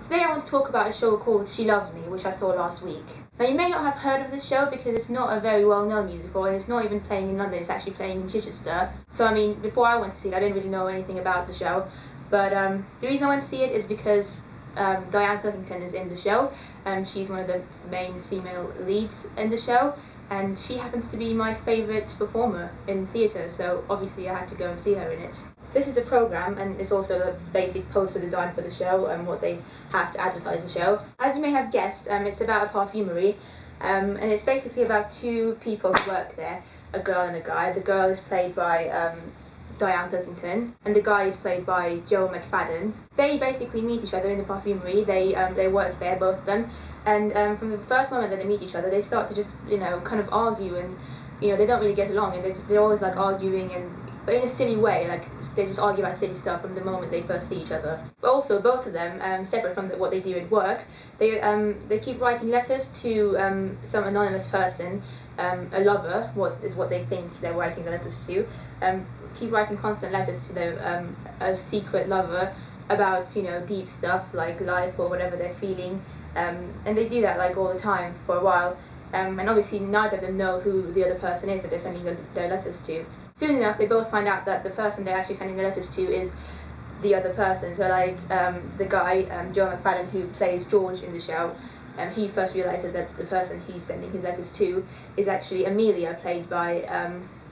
Today I want to talk about a show called She Loves Me, which I saw last week. Now you may not have heard of this show because it's not a very well-known musical and it's not even playing in London, it's actually playing in Chichester. So I mean, before I went to see it I didn't really know anything about the show, but the reason I went to see it is because Diane Pilkington is in the show. She's one of the main female leads in the show, and she happens to be my favourite performer in theatre, so obviously I had to go and see her in it. This is a programme, and it's also the basic poster design for the show and what they have to advertise the show. As you may have guessed, it's about a perfumery, and it's basically about two people who work there, a girl and a guy. The girl is played by Diane Pilkington, and the guy is played by Joe McFadden. They basically meet each other in the perfumery. They work there, both of them, and from the first moment that they meet each other, they start to just kind of argue, and they don't really get along, and they're always like arguing, but in a silly way, like they just argue about silly stuff from the moment they first see each other. But also, both of them, separate from what they do at work, they keep writing letters to some anonymous person, a lover, what they think they're writing the letters to. Keep writing constant letters to a secret lover about deep stuff like life or whatever they're feeling, and they do that like all the time for a while, and obviously neither of them know who the other person is that they're sending their letters to. Soon enough they both find out that the person they're actually sending the letters to is the other person. So like the guy, Joe McFadden, who plays George in the show, he first realizes that the person he's sending his letters to is actually Amelia, played by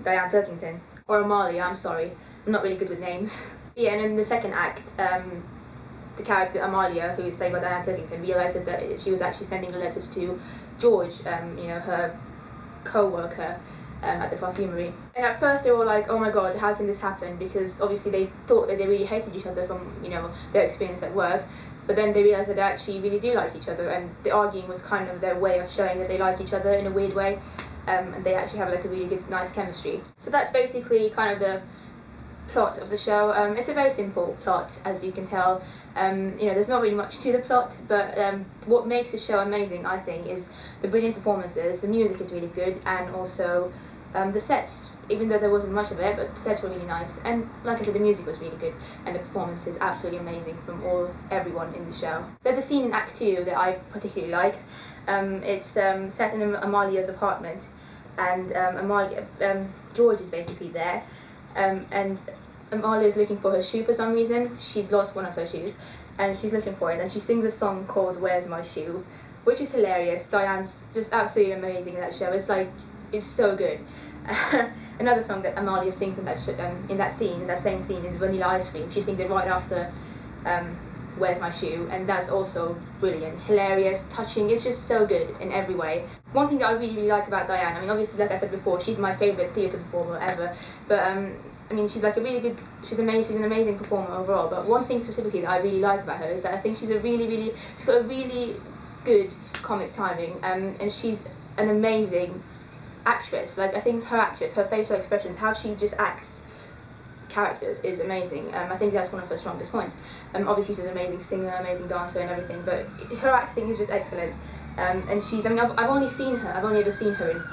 Diane Pilkington. Or Amalia, I'm sorry, I'm not really good with names. Yeah, and in the second act, the character Amalia, who is played by Diane Pilkington, realizes that she was actually sending the letters to George, her co-worker at the perfumery. And at first they were like, oh my god, how can this happen? Because obviously they thought that they really hated each other from their experience at work. But then they realised that they actually really do like each other, and the arguing was kind of their way of showing that they like each other in a weird way. And they actually have like a really good, nice chemistry. So that's basically kind of the plot of the show. It's a very simple plot, as you can tell. There's not really much to the plot, but what makes the show amazing, I think, is the brilliant performances. The music is really good, and also the sets. Even though there wasn't much of it, but the sets were really nice. And like I said, the music was really good, and the performance is absolutely amazing from everyone in the show. There's a scene in Act 2 that I particularly liked. It's set in Amalia's apartment, and George is basically there, and Amalia is looking for her shoe for some reason. She's lost one of her shoes, and she's looking for it, and she sings a song called "Where's My Shoe," which is hilarious. Diane's just absolutely amazing in that show. It's so good. Another song that Amalia sings in that same scene, is "Vanilla Ice Cream." She sings it right after "Where's My Shoe," and that's also brilliant, hilarious, touching. It's just so good in every way. One thing that I really, really like about Diane, I mean, obviously, like I said before, she's my favourite theatre performer ever, but I mean, she's like she's an amazing performer overall. But one thing specifically that I really like about her is that I think she's got a really good comic timing, and she's an amazing actress. Like, I think her facial expressions, how she just acts characters is amazing. I think that's one of her strongest points. Obviously she's an amazing singer, amazing dancer and everything, but her acting is just excellent. And I've only ever seen her in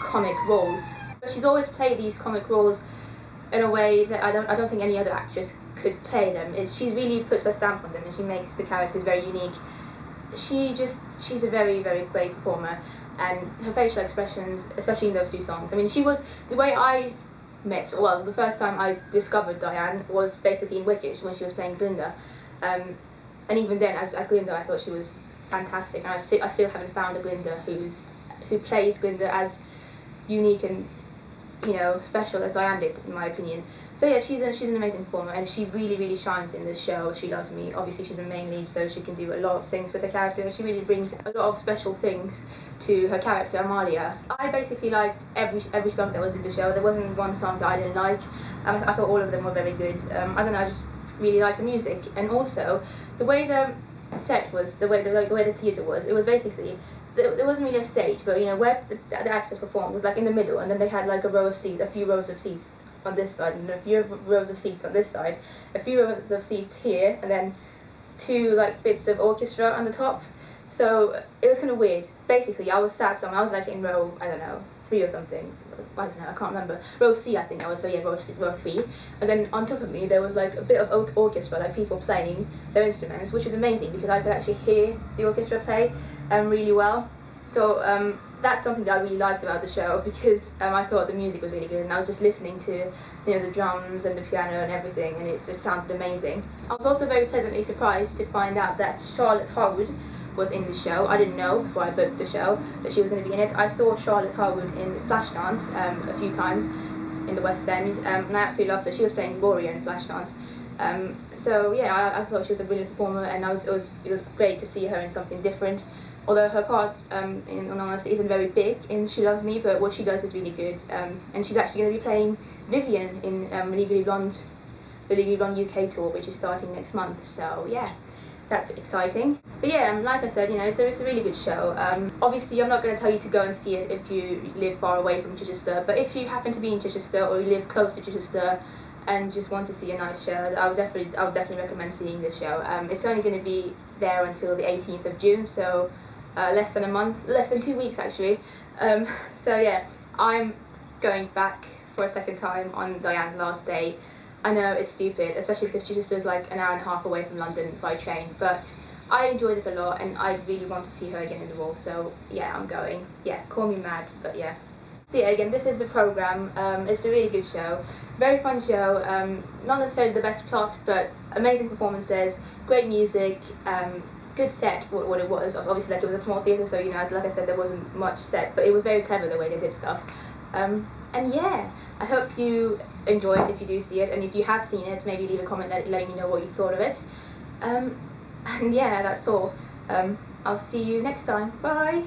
comic roles, but she's always played these comic roles in a way that I don't think any other actress could play them. She really puts her stamp on them, and she makes the characters very unique. She's a very, very great performer, and her facial expressions, especially in those two songs. I mean, the way I the first time I discovered Diane was basically in Wicked, when she was playing Glinda, and even then, as Glinda, I thought she was fantastic, and I still haven't found a Glinda who plays Glinda as unique and special as Diane did, in my opinion. So yeah, she's an amazing performer, and she really, really shines in this show. She Loves Me. Obviously, she's a main lead, so she can do a lot of things with the character. She really brings a lot of special things to her character, Amalia. I basically liked every song that was in the show. There wasn't one song that I didn't like. I thought all of them were very good. I don't know, I just really liked the music, and also the way the set was, the way the theatre was. It was basically, there wasn't really a stage, but where the actors performed was like in the middle, and then they had like a few rows of seats on this side, and a few rows of seats on this side, a few rows of seats here, and then two like bits of orchestra on the top. So it was kind of weird. Basically, I was sat somewhere. I was like in row, I don't know, 3 or something. I don't know, I can't remember. Row C, I think that was. So yeah, row 3. And then on top of me there was like a bit of orchestra, like people playing their instruments, which was amazing because I could actually hear the orchestra play really well. So that's something that I really liked about the show because I thought the music was really good, and I was just listening to the drums and the piano and everything, and it just sounded amazing. I was also very pleasantly surprised to find out that Charlotte Harwood was in the show. I didn't know before I booked the show that she was going to be in it. I saw Charlotte Harwood in Flashdance a few times in the West End, and I absolutely loved her. She was playing Gloria in Flashdance. So yeah, I thought she was a brilliant performer, and it was great to see her in something different. Although her part, in all honesty, isn't very big in She Loves Me, but what she does is really good. And she's actually going to be playing Vivian in Legally Blonde, the Legally Blonde UK tour, which is starting next month. So yeah, that's exciting. But yeah, like I said, so it's a really good show. Obviously, I'm not going to tell you to go and see it if you live far away from Chichester, but if you happen to be in Chichester or you live close to Chichester and just want to see a nice show, I would definitely recommend seeing this show. It's only going to be there until the 18th of June, so less than a month, less than 2 weeks actually. So yeah, I'm going back for a second time on Diane's last day. I know it's stupid, especially because Chichester is like an hour and a half away from London by train, but I enjoyed it a lot and I really want to see her again in the role, so yeah, I'm going. Yeah, call me mad, but yeah. So yeah, again, this is the programme. It's a really good show, very fun show, not necessarily the best plot, but amazing performances, great music, good set, what it was. Obviously, like, it was a small theatre, so like I said, there wasn't much set, but it was very clever the way they did stuff. And yeah, I hope you enjoy it if you do see it, and if you have seen it, maybe leave a comment letting me know what you thought of it. And yeah, that's all. I'll see you next time. Bye!